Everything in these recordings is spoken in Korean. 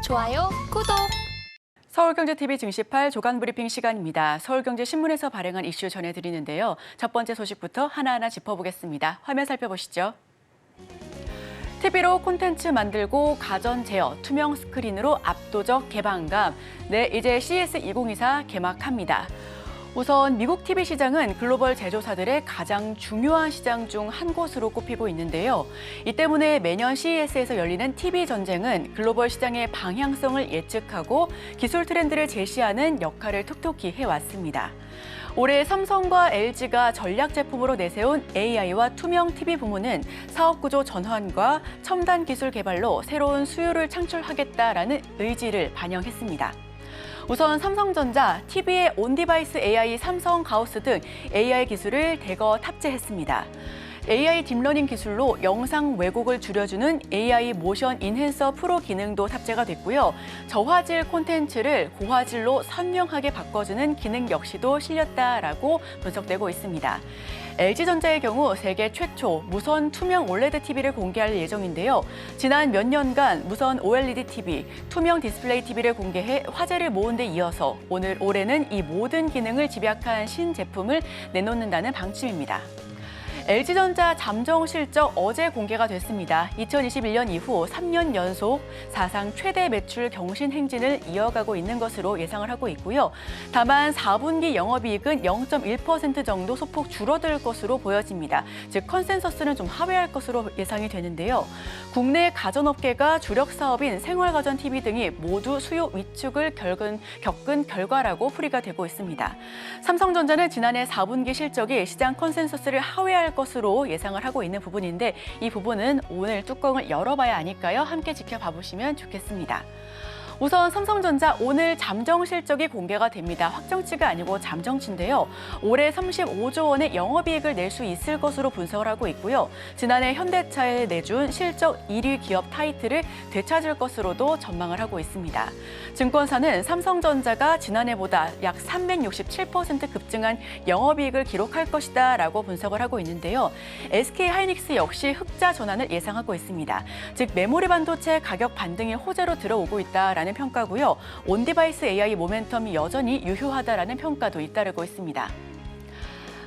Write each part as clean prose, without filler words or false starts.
좋아요, 구독! 서울경제TV 증시8 조간브리핑 시간입니다. 서울경제신문에서 발행한 이슈 전해드리는데요. 첫 번째 소식부터 하나하나 짚어보겠습니다. 화면 살펴보시죠. TV로 콘텐츠 만들고 가전 제어, 투명 스크린으로 압도적 개방감. 네, 이제 CES2024 개막합니다. 우선 미국 TV 시장은 글로벌 제조사들의 가장 중요한 시장 중 한 곳으로 꼽히고 있는데요. 이 때문에 매년 CES에서 열리는 TV 전쟁은 글로벌 시장의 방향성을 예측하고 기술 트렌드를 제시하는 역할을 톡톡히 해왔습니다. 올해 삼성과 LG가 전략 제품으로 내세운 AI와 투명 TV 부문은 사업 구조 전환과 첨단 기술 개발로 새로운 수요를 창출하겠다라는 의지를 반영했습니다. 우선 삼성전자, TV의 온디바이스 AI 삼성 가우스 등 AI 기술을 대거 탑재했습니다. AI 딥러닝 기술로 영상 왜곡을 줄여주는 AI 모션 인핸서 프로 기능도 탑재가 됐고요. 저화질 콘텐츠를 고화질로 선명하게 바꿔주는 기능 역시도 실렸다라고 분석되고 있습니다. LG전자의 경우 세계 최초 무선 투명 OLED TV를 공개할 예정인데요. 지난 몇 년간 무선 OLED TV, 투명 디스플레이 TV를 공개해 화제를 모은 데 이어서 올해는 이 모든 기능을 집약한 신제품을 내놓는다는 방침입니다. LG전자 잠정 실적 어제 공개가 됐습니다. 2021년 이후 3년 연속 사상 최대 매출 경신 행진을 이어가고 있는 것으로 예상을 하고 있고요. 다만 4분기 영업이익은 0.1% 정도 소폭 줄어들 것으로 보여집니다. 즉 컨센서스는 좀 하회할 것으로 예상이 되는데요. 국내 가전업계가 주력 사업인 생활가전 TV 등이 모두 수요 위축을 겪은 결과라고 풀이가 되고 있습니다. 삼성전자는 지난해 4분기 실적이 시장 컨센서스를 하회할 것으로 예상을 하고 있는 부분인데 이 부분은 오늘 뚜껑을 열어봐야 하니까요. 함께 지켜봐 보시면 좋겠습니다. 우선 삼성전자 오늘 잠정 실적이 공개가 됩니다. 확정치가 아니고 잠정치인데요. 올해 35조 원의 영업이익을 낼 수 있을 것으로 분석을 하고 있고요. 지난해 현대차에 내준 실적 1위 기업 타이틀을 되찾을 것으로도 전망을 하고 있습니다. 증권사는 삼성전자가 지난해보다 약 367% 급증한 영업이익을 기록할 것이다라고 분석을 하고 있는데요. SK하이닉스 역시 흑자 전환을 예상하고 있습니다. 즉 메모리 반도체 가격 반등이 호재로 들어오고 있다라는 평가고요. 온디바이스 AI 모멘텀이 여전히 유효하다라는 평가도 잇따르고 있습니다.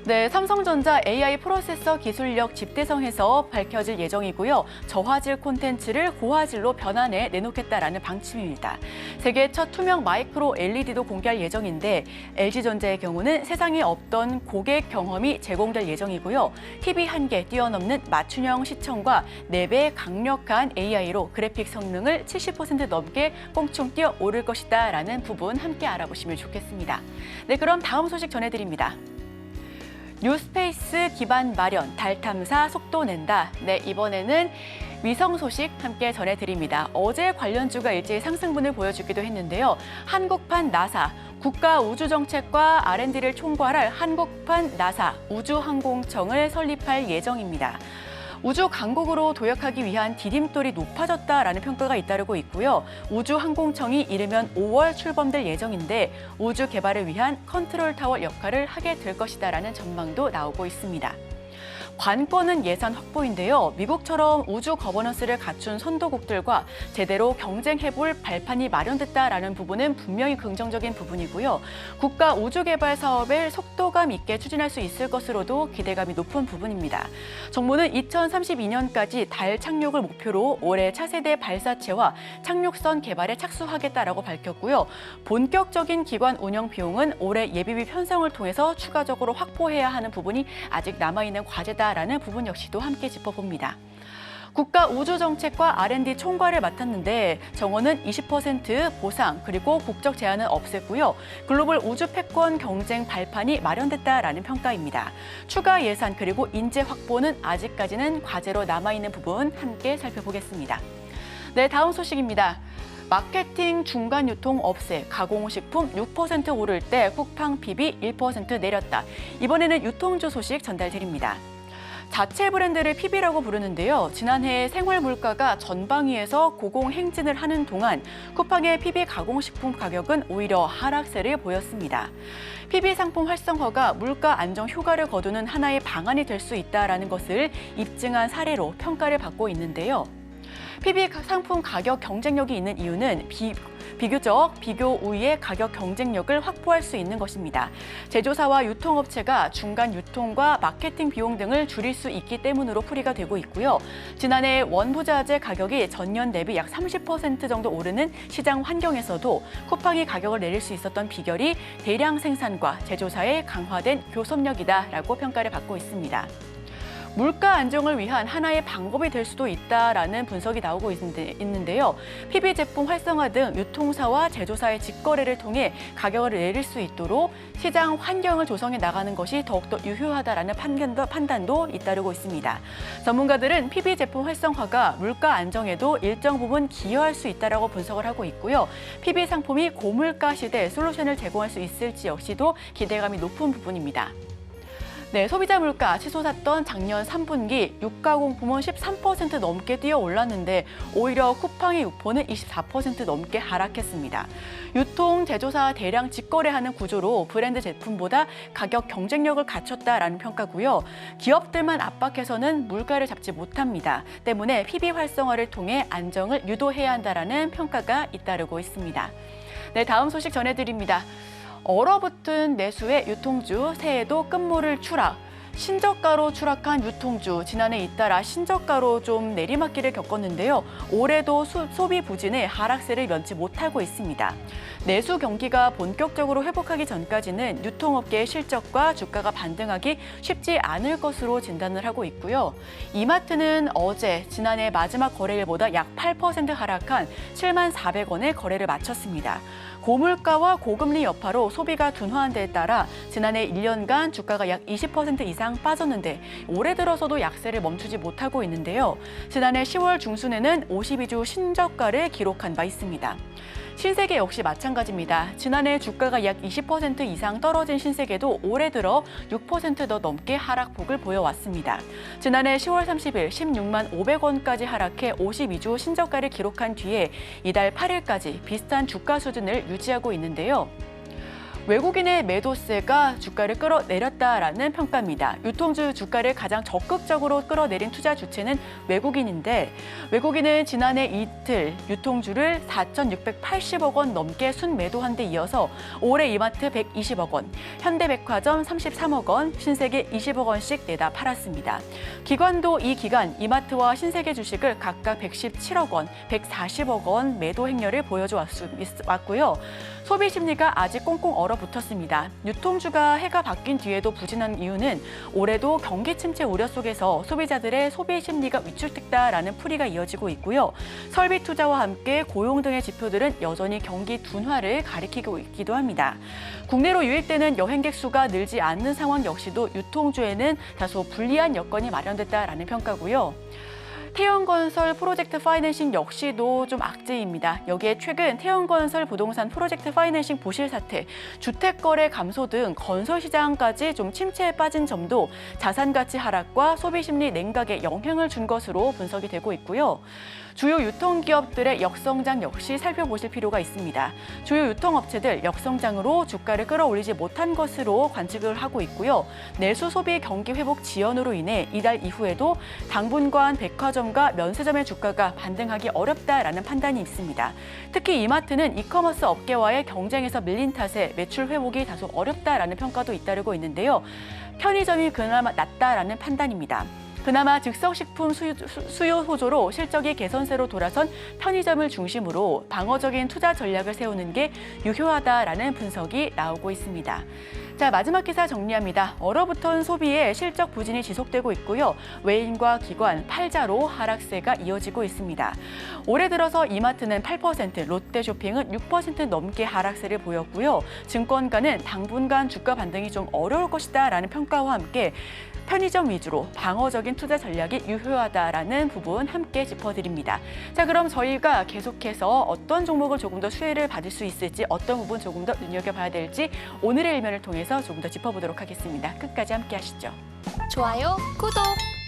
네, 삼성전자 AI 프로세서 기술력 집대성에서 밝혀질 예정이고요. 저화질 콘텐츠를 고화질로 변환해 내놓겠다라는 방침입니다. 세계 첫 투명 마이크로 LED도 공개할 예정인데 LG전자의 경우는 세상에 없던 고객 경험이 제공될 예정이고요. TV 한 개 뛰어넘는 맞춤형 시청과 4배 강력한 AI로 그래픽 성능을 70% 넘게 꽁충 뛰어오를 것이다라는 부분 함께 알아보시면 좋겠습니다. 네, 그럼 다음 소식 전해드립니다. 뉴스페이스 기반 마련, 달 탐사 속도 낸다. 네, 이번에는 위성 소식 함께 전해드립니다. 어제 관련주가 일제히 상승분을 보여주기도 했는데요. 한국판 나사, 국가우주정책과 R&D를 총괄할 한국판 나사 우주항공청을 설립할 예정입니다. 우주 강국으로 도약하기 위한 디딤돌이 높아졌다라는 평가가 잇따르고 있고요. 우주항공청이 이르면 5월 출범될 예정인데 우주 개발을 위한 컨트롤 타워 역할을 하게 될 것이다라는 전망도 나오고 있습니다. 관건은 예산 확보인데요. 미국처럼 우주 거버넌스를 갖춘 선도국들과 제대로 경쟁해볼 발판이 마련됐다라는 부분은 분명히 긍정적인 부분이고요. 국가 우주 개발 사업을 속도감 있게 추진할 수 있을 것으로도 기대감이 높은 부분입니다. 정부는 2032년까지 달 착륙을 목표로 올해 차세대 발사체와 착륙선 개발에 착수하겠다라고 밝혔고요. 본격적인 기관 운영 비용은 올해 예비비 편성을 통해서 추가적으로 확보해야 하는 부분이 아직 남아있는 과제다. 라는 부분 역시도 함께 짚어봅니다. 국가우주정책과 R&D 총괄을 맡았는데 정원은 20% 보상 그리고 국적 제한은 없앴고요. 글로벌 우주 패권 경쟁 발판이 마련됐다라는 평가입니다. 추가 예산 그리고 인재 확보는 아직까지는 과제로 남아있는 부분 함께 살펴보겠습니다. 네, 다음 소식입니다. 마케팅 중간 유통 없애, 가공식품 6% 오를 때 쿠팡 PB 1% 내렸다. 이번에는 유통주 소식 전달드립니다. 자체 브랜드를 PB라고 부르는데요. 지난해 생활 물가가 전방위에서 고공행진을 하는 동안 쿠팡의 PB 가공식품 가격은 오히려 하락세를 보였습니다. PB 상품 활성화가 물가 안정 효과를 거두는 하나의 방안이 될 수 있다는 것을 입증한 사례로 평가를 받고 있는데요. PB 상품 가격 경쟁력이 있는 이유는 비교 우위의 가격 경쟁력을 확보할 수 있는 것입니다. 제조사와 유통업체가 중간 유통과 마케팅 비용 등을 줄일 수 있기 때문으로 풀이가 되고 있고요. 지난해 원부자재 가격이 전년 대비 약 30% 정도 오르는 시장 환경에서도 쿠팡이 가격을 내릴 수 있었던 비결이 대량 생산과 제조사의 강화된 교섭력이다라고 평가를 받고 있습니다. 물가 안정을 위한 하나의 방법이 될 수도 있다라는 분석이 나오고 있는데요. PB 제품 활성화 등 유통사와 제조사의 직거래를 통해 가격을 내릴 수 있도록 시장 환경을 조성해 나가는 것이 더욱더 유효하다라는 판단도 잇따르고 있습니다. 전문가들은 PB 제품 활성화가 물가 안정에도 일정 부분 기여할 수 있다라고 분석을 하고 있고요. PB 상품이 고물가 시대에 솔루션을 제공할 수 있을지 역시도 기대감이 높은 부분입니다. 네, 소비자 물가 치솟았던 작년 3분기 유가공 부문 13% 넘게 뛰어 올랐는데 오히려 쿠팡의 유포는 24% 넘게 하락했습니다. 유통, 제조사 대량 직거래하는 구조로 브랜드 제품보다 가격 경쟁력을 갖췄다라는 평가고요. 기업들만 압박해서는 물가를 잡지 못합니다. 때문에 PB 활성화를 통해 안정을 유도해야 한다라는 평가가 잇따르고 있습니다. 네, 다음 소식 전해드립니다. 얼어붙은 내수의 유통주, 새해에도 끝물을 추락. 신저가로 추락한 유통주, 지난해 잇따라 신저가로 좀 내리막길을 겪었는데요. 올해도 소비 부진의 하락세를 면치 못하고 있습니다. 내수 경기가 본격적으로 회복하기 전까지는 유통업계의 실적과 주가가 반등하기 쉽지 않을 것으로 진단을 하고 있고요. 이마트는 어제 지난해 마지막 거래일보다 약 8% 하락한 74,400원에 거래를 마쳤습니다. 고물가와 고금리 여파로 소비가 둔화한 데에 따라 지난해 1년간 주가가 약 20% 이상 빠졌는데 올해 들어서도 약세를 멈추지 못하고 있는데요. 지난해 10월 중순에는 52주 신저가를 기록한 바 있습니다. 신세계 역시 마찬가지입니다. 지난해 주가가 약 20% 이상 떨어진 신세계도 올해 들어 6% 더 넘게 하락폭을 보여왔습니다. 지난해 10월 30일 16만 500원까지 하락해 52주 신저가를 기록한 뒤에 이달 8일까지 비슷한 주가 수준을 유지하고 있는데요. 외국인의 매도세가 주가를 끌어내렸다라는 평가입니다. 유통주 주가를 가장 적극적으로 끌어내린 투자 주체는 외국인인데 외국인은 지난해 이틀 유통주를 4,680억 원 넘게 순매도한 데 이어서 올해 이마트 120억 원, 현대백화점 33억 원, 신세계 20억 원씩 내다 팔았습니다. 기관도 이 기간 이마트와 신세계 주식을 각각 117억 원, 140억 원 매도 행렬을 보여줘 왔고요. 소비 심리가 아직 꽁꽁 얼어붙었습니다. 유통주가 해가 바뀐 뒤에도 부진한 이유는 올해도 경기 침체 우려 속에서 소비자들의 소비 심리가 위축됐다라는 풀이가 이어지고 있고요. 설비 투자와 함께 고용 등의 지표들은 여전히 경기 둔화를 가리키고 있기도 합니다. 국내로 유입되는 여행객 수가 늘지 않는 상황 역시도 유통주에는 다소 불리한 여건이 마련됐다라는 평가고요. 태영건설 프로젝트 파이낸싱 역시도 좀 악재입니다. 여기에 최근 태영건설 부동산 프로젝트 파이낸싱 부실 사태, 주택거래 감소 등 건설 시장까지 좀 침체에 빠진 점도 자산 가치 하락과 소비 심리 냉각에 영향을 준 것으로 분석이 되고 있고요. 주요 유통기업들의 역성장 역시 살펴보실 필요가 있습니다. 주요 유통업체들 역성장으로 주가를 끌어올리지 못한 것으로 관측을 하고 있고요. 내수 소비 경기 회복 지연으로 인해 이달 이후에도 당분간 백화점과 면세점의 주가가 반등하기 어렵다라는 판단이 있습니다. 특히 이마트는 이커머스 업계와의 경쟁에서 밀린 탓에 매출 회복이 다소 어렵다라는 평가도 잇따르고 있는데요. 편의점이 그나마 낫다라는 판단입니다. 그나마 즉석식품 수요 호조로 실적이 개선세로 돌아선 편의점을 중심으로 방어적인 투자 전략을 세우는 게 유효하다라는 분석이 나오고 있습니다. 자, 마지막 기사 정리합니다. 얼어붙은 소비에 실적 부진이 지속되고 있고요. 외인과 기관, 팔자로 하락세가 이어지고 있습니다. 올해 들어서 이마트는 8%, 롯데쇼핑은 6% 넘게 하락세를 보였고요. 증권가는 당분간 주가 반등이 좀 어려울 것이다라는 평가와 함께 편의점 위주로 방어적인 투자 전략이 유효하다라는 부분 함께 짚어드립니다. 자, 그럼 저희가 계속해서 어떤 종목을 조금 더 수혜를 받을 수 있을지, 어떤 부분 조금 더 눈여겨봐야 될지 오늘의 일면을 통해서 조금 더 짚어보도록 하겠습니다. 끝까지 함께 하시죠. 좋아요, 구독!